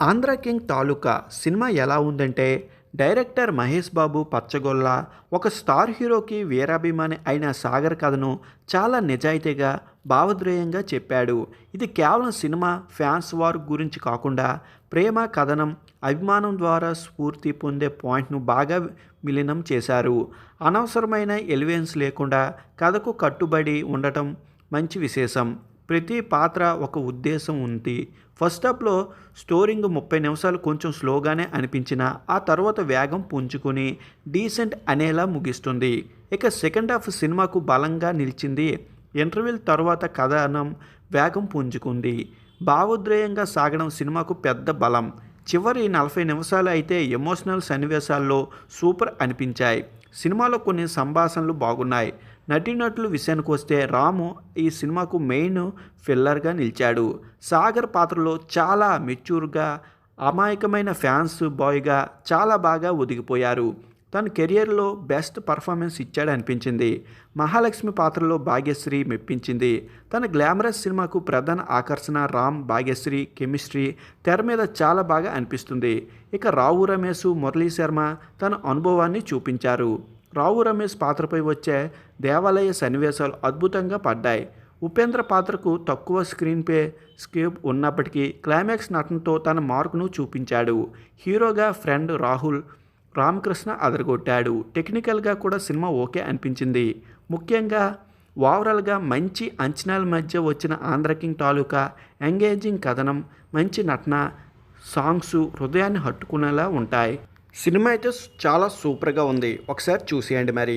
Andhra king తాలూకా cinema ఎలా ఉందంటే director Mahesh Babu పచ్చగొల్ల ఒక స్టార్ హీరోకి వీరాభిమాని అయిన సాగర్ కథను చాలా నిజాయితీగా భావోద్వేయంగా చెప్పాడు. ఇది కేవలం సినిమా ఫ్యాన్స్ వార్ గురించి కాకుండా ప్రేమ కథనం అభిమానం ద్వారా స్ఫూర్తి పొందే పాయింట్ను బాగా విలీనం చేశారు. అనవసరమైన ఎలివెన్స్ లేకుండా కథకు కట్టుబడి ఉండటం మంచి విశేషం. ప్రతి పాత్ర ఒక ఉద్దేశం ఉంది. ఫస్ట్ హాఫ్లో స్టోరింగ్ 30 నిమిషాలు కొంచెం స్లోగానే అనిపించిన ఆ తర్వాత వేగం పుంజుకొని డీసెంట్ అనేలా ముగిస్తుంది. ఇక సెకండ్ హాఫ్ సినిమాకు బలంగా నిలిచింది. ఇంటర్వెల్ తర్వాత కథనం వేగం పుంజుకుంది. భావోద్వేయంగా సాగడం సినిమాకు పెద్ద బలం. చివరి 40 నిమిషాలు అయితే ఎమోషనల్ సన్నివేశాల్లో సూపర్ అనిపించాయి. సినిమాలో కొన్ని సంభాషణలు బాగున్నాయి. నటీనటుల విషయానికి వస్తే రాము ఈ సినిమాకు మెయిన్ ఫిల్లర్గా నిలిచాడు. సాగర్ పాత్రలో చాలా మెచ్యూర్గా అమాయకమైన ఫ్యాన్స్ బాయ్గా చాలా బాగా ఒదిగిపోయారు. తన కెరియర్లో బెస్ట్ పర్ఫార్మెన్స్ ఇచ్చాడు అనిపించింది. మహాలక్ష్మి పాత్రలో భాగ్యశ్రీ మెప్పించింది. తన గ్లామరస్ సినిమాకు ప్రధాన ఆకర్షణ రామ్ భాగ్యశ్రీ కెమిస్ట్రీ తెర మీద చాలా బాగా అనిపిస్తుంది. ఇక రావు రమేష్ మురళీ శర్మ తన అనుభవాన్ని చూపించారు. రావు రమేష్ పాత్రపై వచ్చే దేవాలయ సన్నివేశాలు అద్భుతంగా పడ్డాయి. ఉపేంద్ర పాత్రకు తక్కువ స్క్రీన్ పే స్కేప్ ఉన్నప్పటికీ క్లైమాక్స్ నటనతో తన మార్కును చూపించాడు. హీరోగా ఫ్రెండ్ రాహుల్ రామకృష్ణ అదరగొట్టాడు. టెక్నికల్గా కూడా సినిమా ఓకే అనిపించింది. ముఖ్యంగా ఓవరాల్గా మంచి అంచనాల మధ్య వచ్చిన ఆంధ్ర కింగ్ తాలూకా ఎంగేజింగ్ కథనం, మంచి నటన, సాంగ్స్ హృదయాన్ని హత్తుకునేలా ఉంటాయి. సినిమా అయితే చాలా సూపర్గా ఉంది. ఒకసారి చూసేయండి మరి.